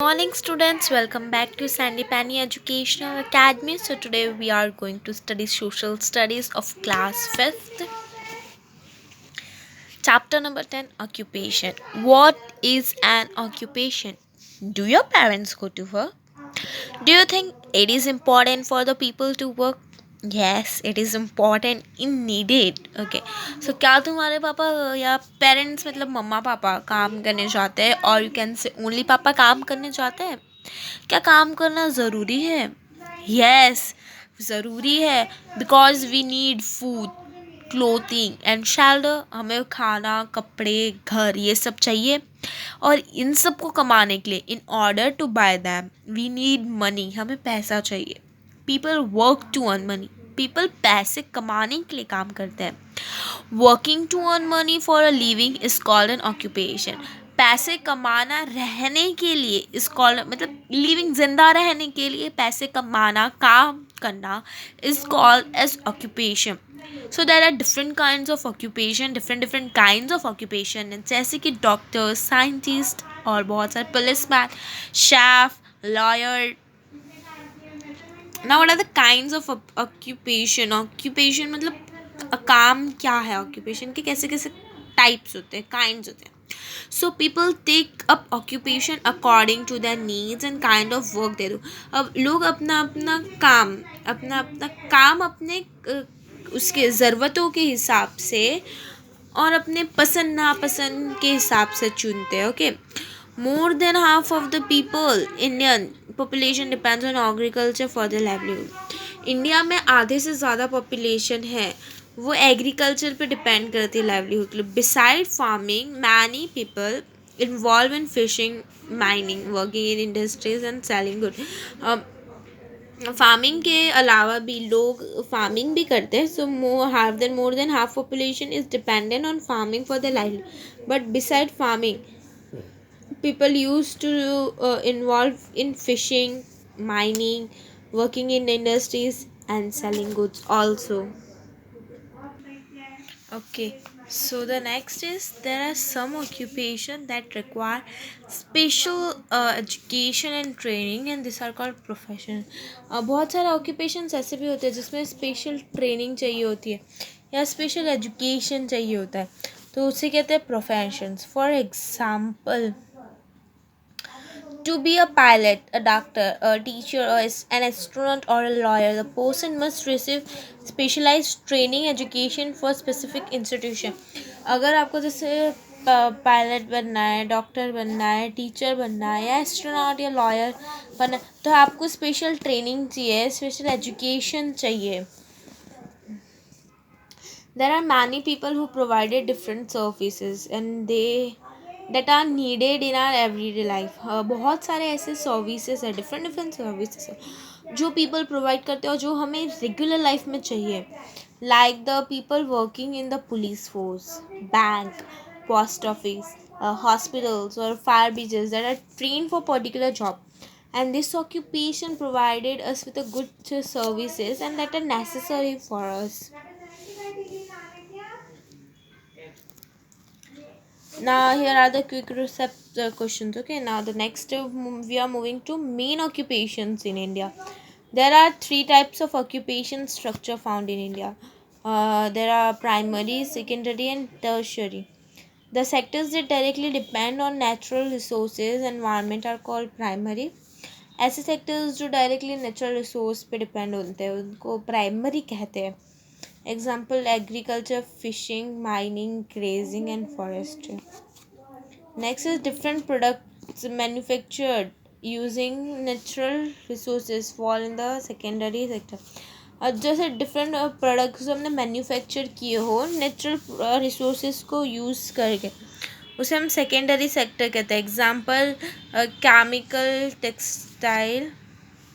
Morning students, welcome back to Sandy Penny Educational Academy. So today we are going to study social studies of class 5th, chapter number 10, occupation. What is an occupation? Do your parents go to work? Do you think it is important for the people to work? Yes, it is important in needed. Okay. So क्या तुम्हारे पापा या parents मतलब मम्मा पापा काम करने जाते हैं और यू कैन से ओनली पापा काम करने जाते हैं? क्या काम करना ज़रूरी है? यस, ज़रूरी है because we need food, clothing and shelter. हमें खाना, कपड़े, घर ये सब चाहिए और इन सब को कमाने के लिए in order to buy them we need money. हमें पैसा चाहिए. People work to earn money. People पैसे कमाने के लिए काम करते हैं. Working to earn money for a living is called an occupation. पैसे कमाना रहने के लिए इज कॉल्ड मतलब लिविंग जिंदा रहने के लिए पैसे कमाना काम करना is called as occupation. So there are different kind of occupation, different kind of occupation जैसे कि डॉक्टर, साइंटिस्ट और बहुत सारे policeman, chef, lawyer. Now what are the kinds of occupation? Occupation मतलब काम क्या है? ऑक्यूपेशन के कैसे कैसे टाइप्स होते हैं, काइंड्स होते हैं. So people take up occupation according to their needs and kind of work they do. अब लोग अपना अपना काम अपने उसके ज़रूरतों के हिसाब से और अपने पसंद नापसंद के हिसाब से चुनते हैं. Okay. More than half of the people Indian population depends on agriculture for the livelihood. India में आधे से ज़्यादा पॉपुलेशन है वो एग्रीकल्चर पे डिपेंड करती है लाइवलीहुड के लिए. Beside farming many people involve in fishing, mining, working in industries and selling good. Farming के अलावा भी लोग फार्मिंग भी करते हैं. So more than half population is dependent on farming for the livelihood. But beside farming people used to involve in fishing, mining, working in industries and selling goods also. Okay, so the next is there are some occupation that require special education and training and these are called profession. बहुत सारे occupations ऐसे भी होते हैं जिसमें special training चाहिए होती है या special education चाहिए होता है, तो उसे कहते हैं professions. For example, to be a pilot, a doctor, a teacher, or an astronaut, or a lawyer, the person must receive specialized training education for specific institution. अगर आपको जैसे पायलट बनना है, डॉक्टर बनना है, टीचर बनना है या एस्ट्रोनॉट या लॉयर बनना है, तो आपको स्पेशल ट्रेनिंग चाहिए, स्पेशल एजुकेशन चाहिए. There are many people who provided different services and they that are needed in our everyday life. बहुत सारे ऐसे सर्विसेज है, डिफरेंट सर्विसेज है जो पीपल प्रोवाइड करते हैं और जो हमें रेगुलर लाइफ में चाहिए. Like the people working in the police force, bank, post office, hospitals or fire beaches that are trained for particular job, and this occupation provided us with a good services and that are necessary for us. Now here are the quick recap questions. Okay, now the next we are moving to main occupations in India. There are three types of occupation structure found in India. There are primary, secondary and tertiary. The sectors that directly depend on natural resources and environment are called primary. ऐसे sectors जो directly natural resource पे depend होते हैं उनको primary कहते हैं. Example agriculture, fishing, mining, grazing and forestry. Next is different products manufactured using natural resources fall in the secondary sector. और जैसे डिफरेंट प्रोडक्ट्स हमने मैन्युफैक्चर किए हो नेचुरल रिसोर्सेज को यूज़ करके, उसे हम सेकेंडरी सेक्टर कहते हैं. Example chemical, textile,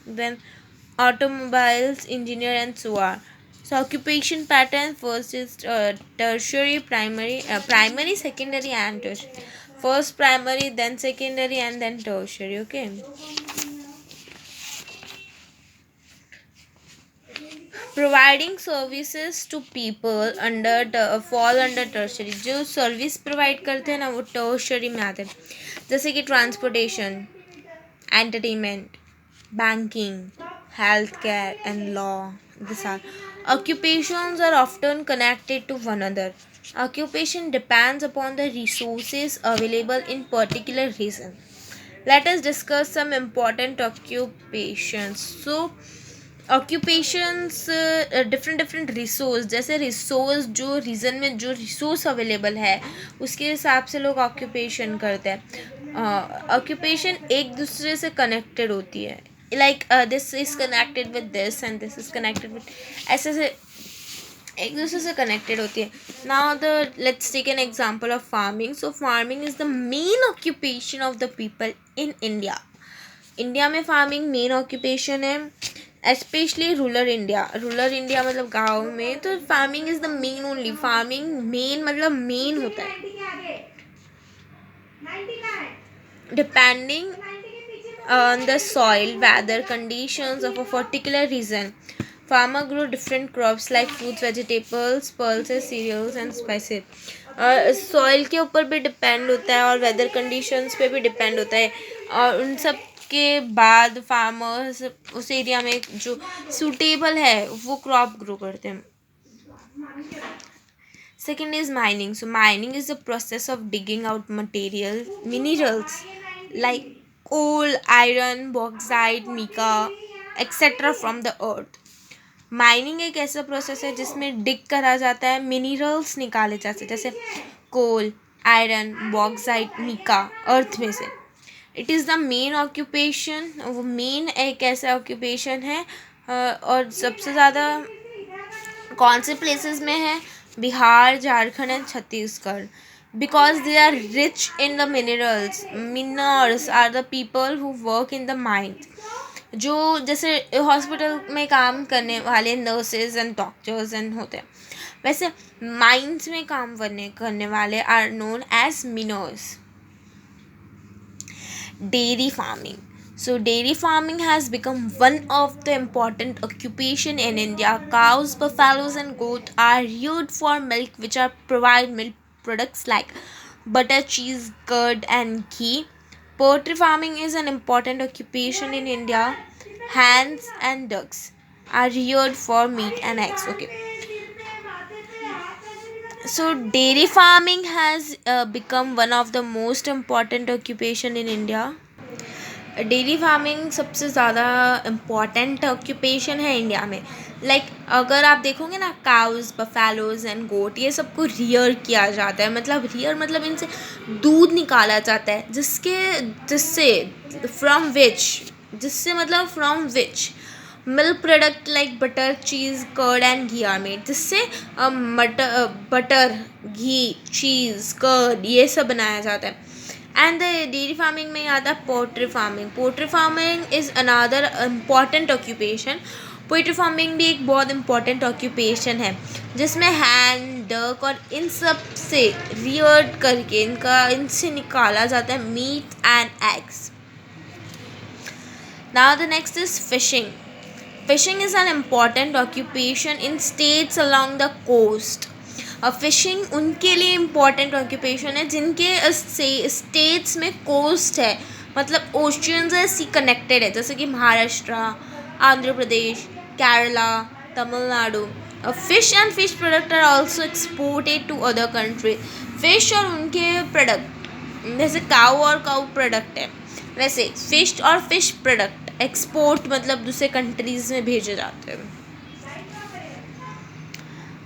then automobiles, engineer and so on. So occupation pattern first is tertiary, primary, secondary and tertiary. First primary, then secondary and then tertiary. Okay. Providing services to people under fall under tertiary. जो service provide करते हैं ना वो tertiary में आते हैं. जैसे कि transportation, entertainment, banking, healthcare, and law. These are occupations are often connected to one another. Occupation depends upon the resources available in particular region. Let us discuss some important occupations. So occupations different different resource, जैसे resource जो reason में जो resource available है उसके हिसाब से लोग occupation करते हैं. ऑक्यूपेशन एक दूसरे से कनेक्टेड होती है, like this is connected with this and this is connected with, ऐसे से एक दूसरे से कनेक्टेड होती है. Now the let's take an example of farming. So farming is the main occupation of the people in India. India में farming main occupation है, specially rural India. Rural India मतलब गाँव में, तो farming is the main only. Farming main मतलब main होता है. Depending on the soil weather conditions of a particular region, farmer grow different crops like fruits, vegetables, pulses, cereals and spices. Soil के ऊपर भी डिपेंड होता है और weather conditions पे भी डिपेंड होता है, और उन सब के बाद फार्मर्स उस एरिया में जो सूटेबल है वो क्रॉप ग्रो करते हैं. Second is mining. So mining is the process of digging out minerals like coal, iron, bauxite, mica, etc. from the earth. Mining एक ऐसा प्रोसेस है जिसमें डिग करा जाता है, मिनरल्स निकाले जाते हैं जैसे कोल, आयरन, बॉक्साइट, मिका अर्थ में से. It is the main occupation. वो मेन एक ऐसा ऑक्यूपेशन है. और सबसे ज़्यादा कौन से प्लेसेस में है? Bihar, Jharkhand and Chhattisgarh. Because they are rich in the minerals. Miners are the people who work in the mines. जो जैसे हॉस्पिटल में काम करने वाले नर्सेज एंड डॉक्टर्स एंड होते हैं, वैसे माइंस में काम करने वाले are known as miners. Dairy farming. So dairy farming has become one of the important occupation in India. Cows, buffaloes and goats are reared for milk, which are provide milk products like butter, cheese, curd and ghee. Poultry farming is an important occupation in India. Hens and ducks are reared for meat and eggs. Okay. So dairy farming has become one of the most important occupation in India. Dairy farming सबसे ज़्यादा important occupation है India में. Like अगर आप देखोगे ना, cause, buffaloes and गोट, ये सबको रियर किया जाता है. मतलब रियर मतलब इनसे दूध निकाला जाता है, जिससे milk product like butter, cheese, curd and ghee are made. जिससे बटर, घी, चीज़, कर्ड ये सब बनाया जाता है. एंड द डेयरी फार्मिंग में आता है poultry farming. Poultry farming is another important occupation. Poultry farming भी एक बहुत इम्पॉर्टेंट ऑक्यूपेशन है जिसमें हैन, डक और इन सब से रियर्ड करके इनसे निकाला जाता है meat and eggs. Now the next is fishing. Fishing is an important occupation in states along the coast. Fishing उनके लिए इम्पॉर्टेंट ऑक्यूपेशन है जिनके स्टेट्स में कोस्ट है, मतलब ओशियन से कनेक्टेड है, जैसे कि Maharashtra, Andhra Pradesh, Kerala, Tamil Nadu. Fish and fish product are also exported to other country. Fish और उनके प्रोडक्ट, जैसे काऊ और काऊ प्रोडक्ट है, वैसे फिश और फिश प्रोडक्ट एक्सपोर्ट मतलब दूसरे कंट्रीज़ में भेजे जाते हैं.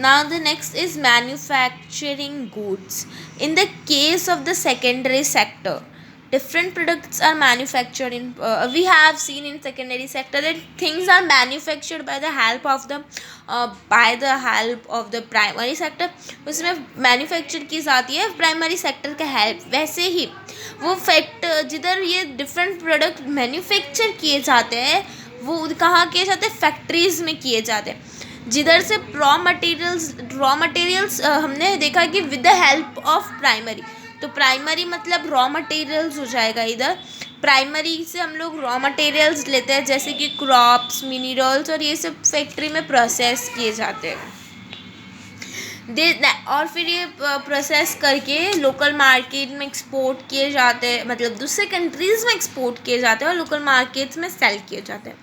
Now the next is manufacturing goods. In the case of the secondary sector, different products are manufactured in. We have seen in secondary sector that things are manufactured by the help of the primary sector. उसमें manufacture की जाती है primary sector के help. वैसे ही वो जिधर ये different product manufacture किए जाते हैं, वो कहाँ किए जाते हैं? फैक्ट्रीज़ में किए जाते हैं, जिधर से रॉ मटेरियल्स हमने देखा कि with the help of primary. तो प्राइमरी मतलब रॉ मटेरियल्स हो जाएगा. इधर प्राइमरी से हम लोग रॉ मटेरियल्स लेते हैं, जैसे कि क्रॉप्स, मिनरल्स, और ये सब फैक्ट्री में प्रोसेस किए जाते हैं. दे और फिर ये प्रोसेस करके लोकल मार्केट में एक्सपोर्ट किए जाते हैं, मतलब दूसरे कंट्रीज़ में एक्सपोर्ट किए जाते हैं और लोकल मार्केट्स में सेल किए जाते हैं.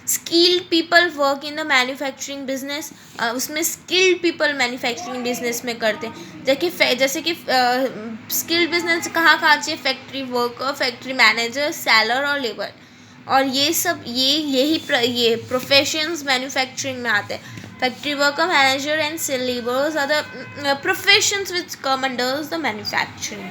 Skilled people work in the manufacturing business. उसमें स्किल्ड पीपल मैन्युफैक्चरिंग बिजनेस में करते हैं. जैसे कि स्किल्ड बिजनेस कहाँ कहाँ चाहिए, factory worker, factory manager, seller और लेबर. और ये सब ये प्रोफेशंस मैन्युफैक्चरिंग में आते हैं. Factory worker, manager and labours are the professions which come under the manufacturing.